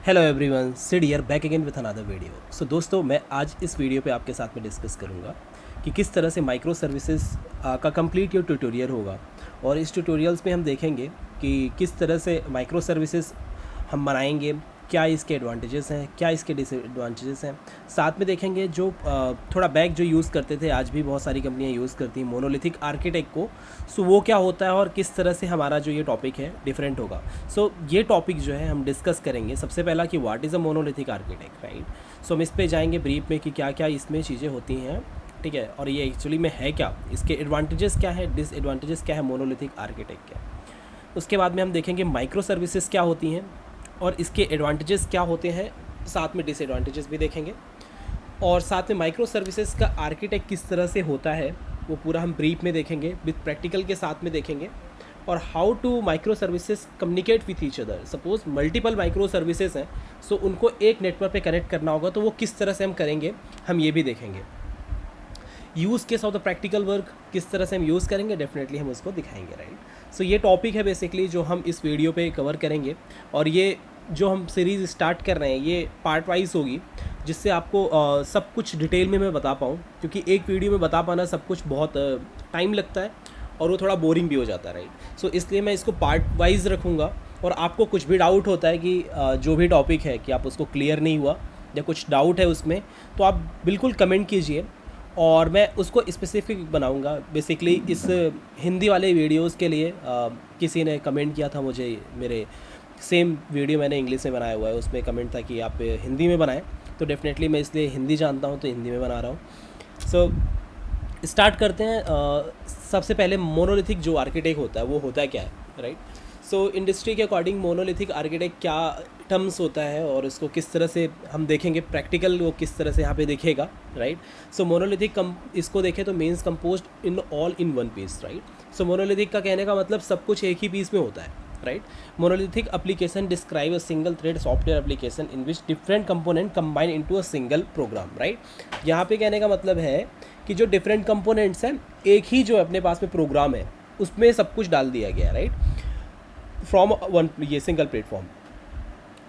Hello everyone, Sid here back again with another video. So दोस्तों, मैं आज इस वीडियो पे आपके साथ में डिस्कस करूँगा कि किस तरह से माइक्रो सर्विसेज का कंप्लीट ये ट्यूटोरियल होगा। और इस ट्यूटोरियल्स में हम देखेंगे कि किस तरह से माइक्रो सर्विसेज हम बनाएंगे, क्या इसके एडवांटेजेस हैं, क्या इसके डिसएडवांटेजेस हैं। साथ में देखेंगे जो थोड़ा बैक जो यूज़ करते थे, आज भी बहुत सारी कंपनियां यूज़ करती हैं मोनोलिथिक आर्किटेक्ट को। सो वो क्या होता है और किस तरह से हमारा जो ये टॉपिक है डिफरेंट होगा। सो ये टॉपिक जो है हम डिस्कस करेंगे सबसे पहला कि what is a monolithic architect, right. So हम इस पे जाएंगे ब्रीफ में कि क्या क्या इसमें चीज़ें होती हैं, ठीक है, और ये एक्चुअली में है क्या, इसके एडवांटेजेस क्या है, डिसएडवांटेजेस क्या है, मोनोलिथिक आर्किटेक्ट क्या है। उसके बाद में हम देखेंगे माइक्रो सर्विसेज क्या होती हैं और इसके एडवांटेजेस क्या होते हैं, साथ में डिसएडवांटेजेस भी देखेंगे। और साथ में माइक्रो सर्विसेज का आर्किटेक्ट किस तरह से होता है वो पूरा हम ब्रीफ में देखेंगे, विद प्रैक्टिकल के साथ में देखेंगे। और how to micro services communicate with each other. Suppose multiple micro services हैं, सो उनको एक नेटवर्क पे कनेक्ट करना होगा, तो वो किस तरह से हम करेंगे, हम ये भी देखेंगे। Use case of the practical work किस तरह से हम यूज़ करेंगे, डेफिनेटली हम उसको दिखाएंगे, राइट। सो ये टॉपिक है बेसिकली जो हम इस वीडियो पे कवर करेंगे। और ये जो हम सीरीज़ स्टार्ट कर रहे हैं ये पार्ट वाइज होगी, जिससे आपको सब कुछ डिटेल में मैं बता पाऊँ, क्योंकि एक वीडियो में बता पाना सब कुछ बहुत टाइम लगता है और वो थोड़ा बोरिंग भी हो जाता है, राइट। सो इसलिए मैं इसको पार्ट वाइज रखूँगा। और आपको कुछ भी डाउट होता है कि जो भी टॉपिक है कि आप उसको क्लियर नहीं हुआ या कुछ डाउट है उसमें, तो आप बिल्कुल कमेंट कीजिए और मैं उसको स्पेसिफिक बनाऊंगा। बेसिकली इस हिंदी वाले वीडियोस के लिए किसी ने कमेंट किया था मुझे, मेरे सेम वीडियो मैंने इंग्लिश में बनाया हुआ है, उसमें कमेंट था कि आप हिंदी में बनाएं, तो डेफिनेटली मैं इसलिए हिंदी जानता हूं तो हिंदी में बना रहा हूं। सो स्टार्ट करते हैं। सबसे पहले मोनोलिथिक जो आर्किटेक्ट होता है वो होता है क्या है, राइट। सो इंडस्ट्री के अकॉर्डिंग मोनोलिथिक आर्किटेक्ट क्या टर्म्स होता है और इसको किस तरह से हम देखेंगे, प्रैक्टिकल वो किस तरह से यहाँ पे दिखेगा, राइट। सो मोनोलिथिक इसको देखें तो means composed in all in one piece, right. So monolithic का कहने का मतलब सब कुछ एक ही पीस में होता है, right. Monolithic application describe a single thread software application in which different component combine into a single program, right. यहाँ पे कहने का मतलब है कि जो डिफरेंट कंपोनेंट्स हैं, एक ही जो अपने पास में प्रोग्राम है उसमें सब कुछ डाल दिया गया है, राइट, फ्रॉम वन ये single platform.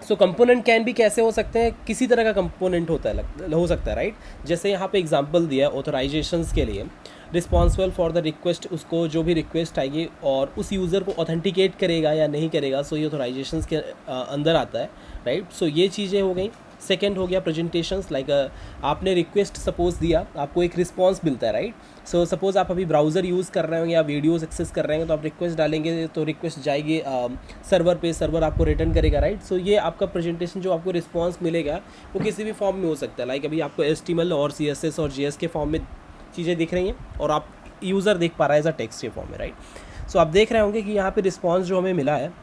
So component can भी कैसे हो सकते हैं, किसी तरह का कंपोनेंट होता है, हो सकता है, राइट। जैसे यहाँ पे एग्जांपल दिया है ऑथराइजेशंस के लिए, रिस्पॉन्सिबल फॉर द रिक्वेस्ट, उसको जो भी रिक्वेस्ट आएगी और उस यूज़र को ऑथेंटिकेट करेगा या नहीं करेगा, सो ये ऑथराइजेशंस के अंदर आता है, राइट। सो ये चीज़ें हो गई। सेकेंड हो गया प्रेजेंटेशंस, लाइक आपने रिक्वेस्ट सपोज दिया, आपको एक रिस्पॉन्स मिलता है, राइट। सो सपोज आप अभी ब्राउज़र यूज़ कर रहे होंगे या वीडियोस एक्सेस कर रहे हैं, तो आप रिक्वेस्ट डालेंगे तो रिक्वेस्ट जाएगी सर्वर पे, सर्वर आपको रिटर्न करेगा, राइट। सो ये आपका प्रेजेंटेशन जो आपको रिस्पॉन्स मिलेगा वो किसी भी फॉर्म में हो सकता है। लाइक अभी आपको HTML और CSS और JS के फॉर्म में चीज़ें दिख रही हैं और आप यूज़र देख पा रहा है एज अ टेक्स्ट के फॉर्म में, राइट। सो आप देख रहे होंगे कि यहाँ पे रिस्पॉन्स जो हमें मिला है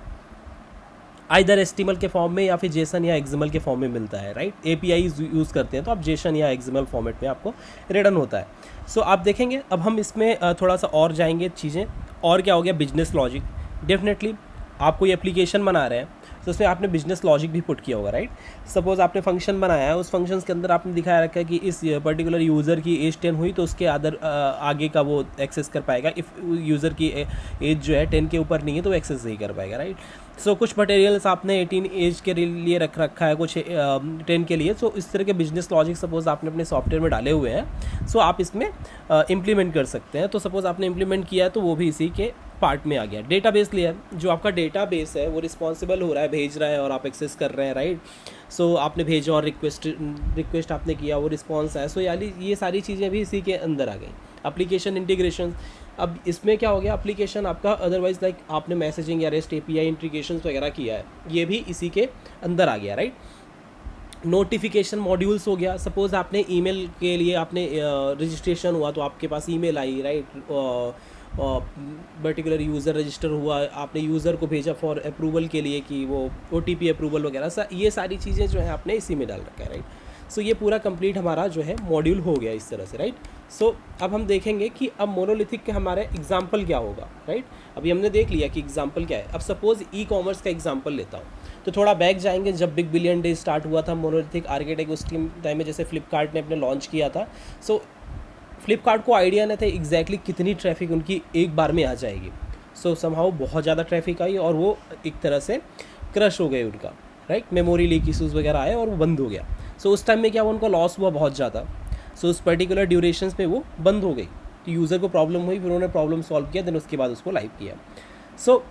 आइदर HTML के फॉर्म में या फिर JSON या XML के फॉर्म में मिलता है, राइट। API यूज़ करते हैं तो आप JSON या XML फॉर्मेट में आपको रिटर्न होता है। सो आप देखेंगे, अब हम इसमें थोड़ा सा और जाएंगे चीज़ें। और क्या हो गया, बिजनेस लॉजिक। डेफिनेटली आप कोई एप्लीकेशन बना रहे हैं तो उसमें आपने बिजनेस लॉजिक भी पुट किया होगा, राइट। सपोज आपने फंक्शन बनाया है, उस फंक्शन के अंदर आपने दिखाया रखा है कि इस पर्टिकुलर यूज़र की एज 10 हुई तो उसके आगे का वो एक्सेस कर पाएगा। इफ़ यूज़र की एज जो है 10 के ऊपर नहीं है तो वो एक्सेस नहीं कर पाएगा, राइट। सो कुछ मटेरियल्स आपने 18 एज के लिए रखा है, कुछ 10 के लिए। सो इस तरह के बिजनेस लॉजिक सपोज आपने अपने सॉफ्टवेयर में डाले हुए हैं, सो आप इसमें इम्प्लीमेंट कर सकते हैं। तो सपोज आपने इम्प्लीमेंट किया है तो वो भी इसी के पार्ट में आ गया। डेटाबेस लिया है, जो आपका डेटाबेस है वो रिस्पॉन्सिबल हो रहा है, भेज रहा है और आप एक्सेस कर रहे हैं, राइट। सो आपने भेजा और रिक्वेस्ट आपने किया, वो रिस्पॉन्स आया। सो यानी ये सारी चीज़ें भी इसी के अंदर आ गई। एप्लीकेशन इंटीग्रेशन, अब इसमें क्या हो गया, एप्लीकेशन आपका अदरवाइज लाइक आपने मैसेजिंग या REST API इंटीग्रेशन वगैरह किया है, ये भी इसी के अंदर आ गया, राइट। नोटिफिकेशन मॉड्यूल्स हो गया। सपोज आपने ईमेल के लिए आपने रजिस्ट्रेशन हुआ तो आपके पास ईमेल आई, राइट। पर्टिकुलर यूज़र रजिस्टर हुआ, आपने यूज़र को भेजा फॉर अप्रूवल के लिए कि वो OTP अप्रूवल वगैरह, ये सारी चीज़ें जो है आपने इसी में डाल रखा है, राइट। सो ये पूरा कंप्लीट हमारा जो है मॉड्यूल हो गया इस तरह से, राइट। सो अब हम देखेंगे कि अब मोनोलिथिक के हमारे एग्जाम्पल क्या होगा, राइट। अभी हमने देख लिया कि एग्जाम्पल क्या है। अब सपोज E-कॉमर्स का एग्जाम्पल लेता हूँ, तो थोड़ा बैक जाएंगे, जब बिग बिलियन डे स्टार्ट हुआ था मोनोलिथिक आर्किटेक्ट, उस टाइम में जैसे फ्लिपकार्ट ने अपने लॉन्च किया था। सो फ्लिपकार्ट को आइडिया नहीं था एग्जैक्टली कितनी ट्रैफिक उनकी एक बार में आ जाएगी। सो समहाउ बहुत ज़्यादा ट्रैफिक आई और वो एक तरह से क्रश हो गए उनका, राइट, मेमोरी लीक इशूज़ वगैरह आए और वो बंद हो गया। सो उस टाइम में क्या हुआ, उनका लॉस हुआ बहुत ज़्यादा। सो उस पर्टिकुलर ड्यूरेशंस पे वो बंद हो गई, तो यूज़र को प्रॉब्लम हुई, फिर उन्होंने प्रॉब्लम सॉल्व किया, देन उसके बाद उसको लाइव किया। सो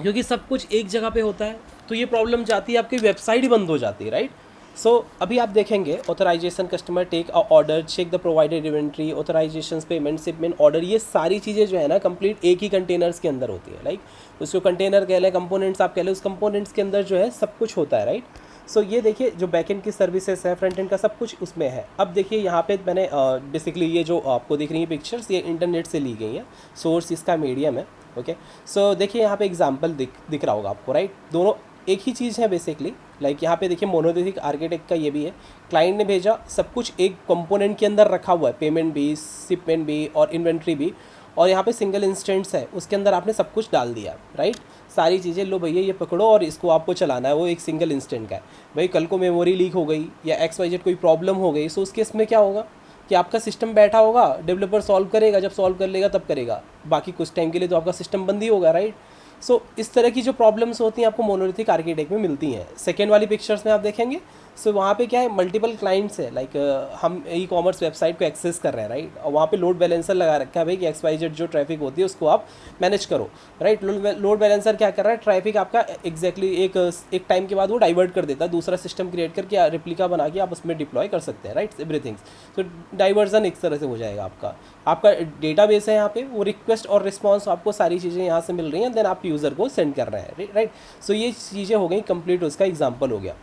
क्योंकि सब कुछ एक जगह पे होता है तो ये प्रॉब्लम जाती है, आपकी वेबसाइट ही बंद हो जाती है, राइट। सो अभी आप देखेंगे authorisation, customer take a order, check the provided inventory, authorisation, payment, shipment, order, ये सारी चीज़ें जो है ना कंप्लीट एक ही कंटेनर्स के अंदर होती है। लाइक उसको कंटेनर कह लें, कंपोनेंट्स आप कह लें, उस कंपोनेंट्स के अंदर जो है सब कुछ होता है, राइट। सो ये देखिए जो बैकएंड की सर्विसेज है, फ्रंट एंड का सब कुछ उसमें है। अब देखिए यहाँ पे मैंने बेसिकली ये जो आपको दिख रही है पिक्चर्स, ये इंटरनेट से ली गई हैं, सोर्स इसका मीडियम है। ओके, सो देखिए यहाँ पे एग्जांपल दिख रहा होगा आपको, राइट। दोनों एक ही चीज़ है बेसिकली। लाइक यहाँ पे देखिए मोनोलिथिक आर्किटेक्ट का ये भी है, क्लाइंट ने भेजा, सब कुछ एक कंपोनेंट के अंदर रखा हुआ है, पेमेंट भी, शिपमेंट भी और इन्वेंट्री भी, और यहाँ पे सिंगल इंस्टेंट्स है, उसके अंदर आपने सब कुछ डाल दिया, राइट। सारी चीज़ें लो भैया ये पकड़ो और इसको आपको चलाना है, वो एक सिंगल इंस्टेंट का है। भाई कल को मेमोरी लीक हो गई या XYZ कोई प्रॉब्लम हो गई, सो उस केस में क्या होगा कि आपका सिस्टम बैठा होगा, डेवलपर सॉल्व करेगा, जब सॉल्व कर लेगा तब करेगा, बाकी कुछ टाइम के लिए तो आपका सिस्टम बंद ही होगा, राइट। सो इस तरह की जो प्रॉब्लम्स होती हैं आपको मोनोलिथिक आर्किटेक्ट में मिलती हैं। सेकेंड वाली पिक्चर्स में आप देखेंगे, सो वहाँ पे क्या है, मल्टीपल क्लाइंट्स है, लाइक हम ई-कॉमर्स वेबसाइट को एक्सेस कर रहे हैं, राइट। और वहाँ पे लोड बैलेंसर लगा रखा है भाई कि XYZ जो ट्रैफिक होती है उसको आप मैनेज करो, राइट। लोड बैलेंसर क्या कर रहा है, ट्रैफिक आपका एग्जैक्टली एक टाइम के बाद वो डाइवर्ट कर देता है, दूसरा सिस्टम क्रिएट करके रेप्लिका बना के आप उसमें डिप्लॉय कर सकते हैं, राइट, एवरीथिंग। तो डाइवर्जन एक तरह से हो जाएगा आपका डेटाबेस है यहाँ पे, वो रिक्वेस्ट और रिस्पॉन्स आपको सारी चीज़ें यहाँ से मिल रही हैं, देन आप यूज़र को सेंड कर रहे हैं, राइट। सो ये चीज़ें हो गई कंप्लीट, उसका एग्जांपल हो गया।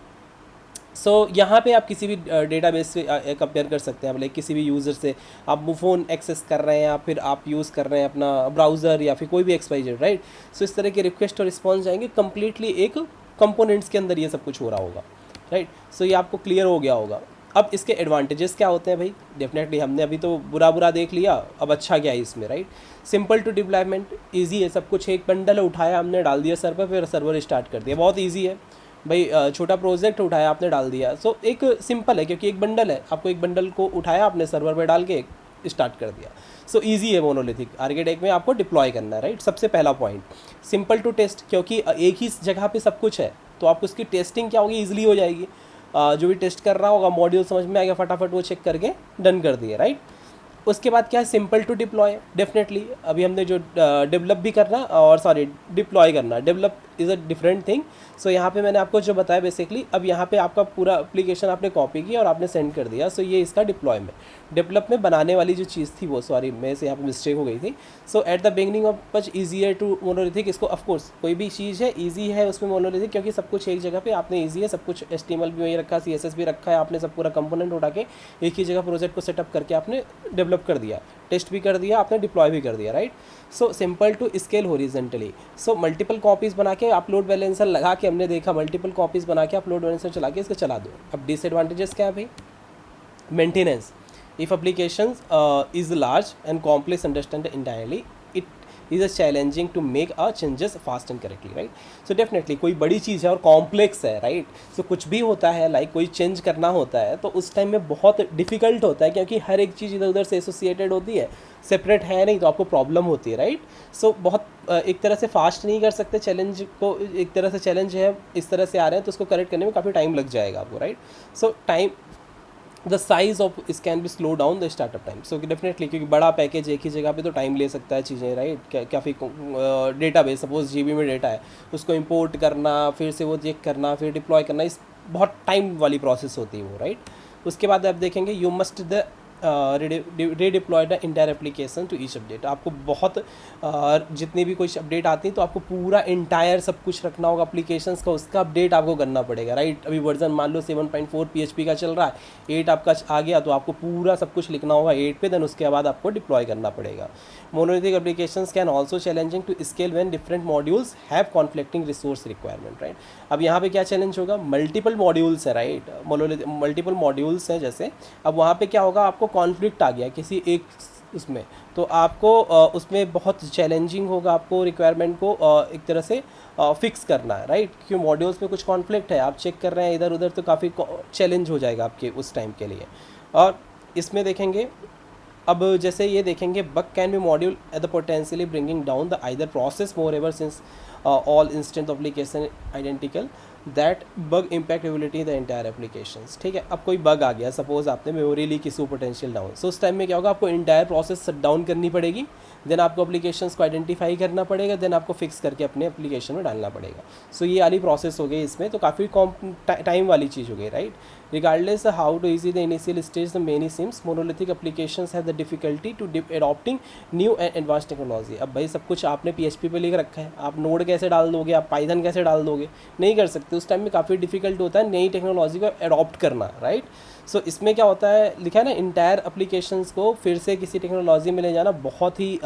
सो यहाँ पे आप किसी भी डेटाबेस से कंपेयर कर सकते हैं, लाइक किसी भी यूज़र से आप फ़ोन एक्सेस कर रहे हैं या फिर आप यूज़ कर रहे हैं अपना ब्राउज़र या फिर कोई भी XYZ, राइट। सो इस तरह के रिक्वेस्ट और रिस्पॉन्स जाएंगे, कंप्लीटली एक कंपोनेंट्स के अंदर ये सब कुछ हो रहा होगा, राइट। सो ये आपको क्लियर हो गया होगा। अब इसके एडवांटेजेस क्या होते हैं भाई, डेफिनेटली हमने अभी तो बुरा देख लिया, अब अच्छा क्या है इसमें, right. Simple to deployment, easy है सब कुछ, एक बंडल उठाया हमने डाल दिया सर्वर, फिर सर्वर स्टार्ट कर दिया, बहुत ईजी है भाई। छोटा प्रोजेक्ट उठाया आपने डाल दिया, सो एक सिंपल है क्योंकि एक बंडल है, आपको एक बंडल को उठाया आपने सर्वर पे डाल के स्टार्ट कर दिया। सो इजी है मोनोलिथिक आर्किटेक्ट में आपको डिप्लॉय करना है, राइट। सबसे पहला पॉइंट सिंपल टू टेस्ट, क्योंकि एक ही जगह पे सब कुछ है तो आपको उसकी टेस्टिंग क्या होगी, ईजिली हो जाएगी। जो भी टेस्ट कर रहा होगा मॉड्यूल समझ में आ गया, फटाफट वो चेक करके डन कर दिए, राइट। उसके बाद क्या है, सिंपल टू डिप्लॉय, डेफिनेटली अभी हमने जो डेवलप भी करना और सॉरी डिप्लॉय करना, develop is a different thing. So यहाँ पे मैंने आपको जो बताया बेसिकली, अब यहाँ पे आपका पूरा एप्लीकेशन आपने कॉपी किया और आपने सेंड कर दिया, सो ये इसका डिप्लॉय में, डेवलप में बनाने वाली जो चीज़ थी वो, सॉरी मेरे से यहाँ पे मिस्टेक हो गई थी। So at the beginning of much easier to monolithic, इसको ऑफकोर्स कोई भी चीज़ है ईजी है उसमें मोनोलिथिक, क्योंकि सब कुछ एक जगह पे आपने ईजी है, सब कुछ HTML भी वही रखा, CSS भी रखा है, आपने सब पूरा कंपोनेंट उठा के एक ही जगह प्रोजेक्ट को सेटअप करके आपने डेवलप कर दिया, टेस्ट भी कर दिया आपने, डिप्लॉय भी कर दिया, right. So simple to scale horizontally. So multiple copies बना के आप लोड बैलेंसर लगा के, हमने देखा मल्टीपल कॉपीज़ बना के आप लोड बैलेंसर चला के इसको चला दो। अब डिसएडवांटेजेस क्या है भाई, maintenance, if applications is large and complex understand entirely, it is a challenging to make a changes fast and correctly, right. So definitely कोई बड़ी चीज़ है और कॉम्प्लेक्स है, राइट। सो कुछ भी होता है, लाइक कोई चेंज करना होता है तो उस टाइम में बहुत डिफिकल्ट होता है, क्योंकि हर एक चीज़ इधर उधर से एसोसिएटेड होती है, सेपरेट है नहीं, तो आपको प्रॉब्लम होती है, राइट। सो बहुत एक तरह से फास्ट नहीं कर सकते चैलेंज को, एक तरह से चैलेंज है इस तरह से आ रहे हैं तो उसको करेक्ट करने में काफ़ी टाइम लग जाएगा आपको, right. So time, the size of इस can be slow down the startup time. So definitely क्योंकि बड़ा पैकेज एक ही जगह पे तो टाइम ले सकता है चीज़ें, राइट। काफ़ी डेटाबेस, सपोज GB में डेटा है, उसको इंपोर्ट करना, फिर से वो चेक करना, फिर डिप्लॉय करना, इस बहुत टाइम वाली प्रोसेस होती है वो, राइट। उसके बाद आप देखेंगे you must the redeploy the entire application to each update, आपको बहुत जितनी भी कोई अपडेट आती है तो आपको पूरा इंटायर सब कुछ रखना होगा एप्लीकेशंस का, उसका अपडेट आपको करना पड़ेगा, राइट। अभी वर्जन मान लो 7.4 PHP का चल रहा है, 8 आपका आ गया तो आपको पूरा सब कुछ लिखना होगा 8 पे, देन उसके बाद आपको डिप्लॉय करना पड़ेगा। Monolithic applications can also challenging to scale when different modules have conflicting resource requirement, right. अब यहाँ पे क्या चैलेंज होगा, मल्टीपल मॉड्यूल्स है, राइट। मल्टीपल मॉड्यूल्स हैं जैसे, अब वहाँ पे क्या होगा, आपको कॉन्फ्लिक्ट आ गया किसी एक उसमें, तो आपको उसमें बहुत चैलेंजिंग होगा आपको रिक्वायरमेंट को एक तरह से फिक्स करना है, राइट। क्योंकि मॉड्यूल्स में कुछ कॉन्फ्लिक्ट है, आप चेक कर रहे हैं इधर उधर, तो काफ़ी चैलेंज हो जाएगा आपके उस टाइम के लिए। और इसमें देखेंगे, अब जैसे ये देखेंगे, bug can be module at the potentially bringing down the either process more ever since all instant application identical. That bug impact ability the entire applications. ठीक है, अब कोई बग आ गया, सपोज आपने memory leak issue potential down, so उस time में क्या होगा, आपको इंटायर प्रोसेस शट डाउन करनी पड़ेगी, देन आपको एप्लीकेशंस को आइडेंटिफाई करना पड़ेगा, देन आपको फिक्स करके अपने एप्लीकेशन में डालना पड़ेगा। सो ये वाली प्रोसेस हो गई इसमें, तो काफ़ी टाइम वाली चीज़ हो गई, right. Regardless how to easy the initial stage the many seems monolithic applications have the difficulty to adopting new and advance technology. अब भाई सब कुछ आपने PHP पे लिख रखा है, आप नोड कैसे डाल दोगे, आप पाइथन कैसे डाल दोगे, नहीं कर सकते। उस टाइम में काफ़ी डिफिकल्ट होता है नई टेक्नोलॉजी को अडॉप्ट करना, राइट। सो इसमें क्या होता है, लिखा है ना, इंटायर एप्लीकेशंस को फिर से किसी टेक्नोलॉजी में ले जाना बहुत ही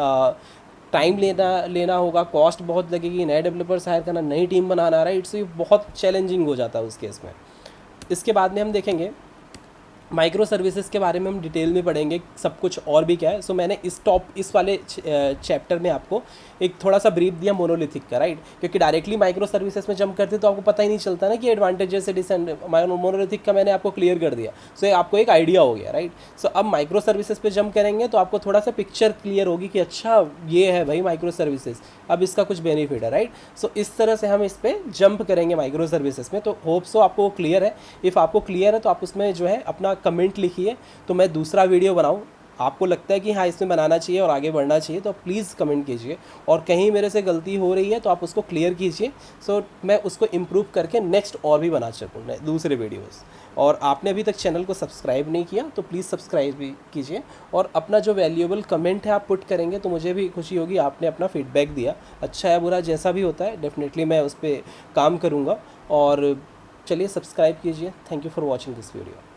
टाइम लेना होगा, कॉस्ट बहुत लगेगी, नए डेवलपर्स हायर करना, नई टीम बनाना, राइट। सो ये बहुत चैलेंजिंग हो जाता है उस केस में। इसके बाद में हम देखेंगे माइक्रो सर्विसेज के बारे में, हम डिटेल में पढ़ेंगे सब कुछ और भी क्या है। सो मैंने इस वाले चैप्टर में आपको एक थोड़ा सा ब्रीफ दिया मोनोलिथिक का, राइट, क्योंकि डायरेक्टली माइक्रो सर्विसेज में जंप करते तो आपको पता ही नहीं चलता ना कि एडवांटेजेस से मोनोलिथिक का मैंने आपको क्लियर कर दिया, सो आपको एक आइडिया हो गया, राइट। सो अब माइक्रो सर्विसेज पे जंप करेंगे तो आपको थोड़ा सा पिक्चर क्लियर होगी कि अच्छा ये है भाई माइक्रो सर्विसेज, अब इसका कुछ बेनिफिट है, राइट। सो इस तरह से हम इस पर जंप करेंगे माइक्रो सर्विसेज में। तो होप सो आपको क्लियर है। इफ़ आपको क्लियर है तो आप उसमें जो है अपना कमेंट लिखिए, तो मैं दूसरा वीडियो बनाऊं। आपको लगता है कि हाँ इसमें बनाना चाहिए और आगे बढ़ना चाहिए तो प्लीज़ कमेंट कीजिए, और कहीं मेरे से गलती हो रही है तो आप उसको क्लियर कीजिए, सो मैं उसको इम्प्रूव करके नेक्स्ट और भी बना सकूँ दूसरे वीडियोस। और आपने अभी तक चैनल को सब्सक्राइब नहीं किया तो प्लीज़ सब्सक्राइब भी कीजिए, और अपना जो वैल्यूएबल कमेंट है आप पुट करेंगे तो मुझे भी खुशी होगी, आपने अपना फीडबैक दिया, अच्छा है बुरा जैसा भी होता है डेफिनेटली मैं उस पर काम करूँगा। और चलिए सब्सक्राइब कीजिए। Thank you for watching this video.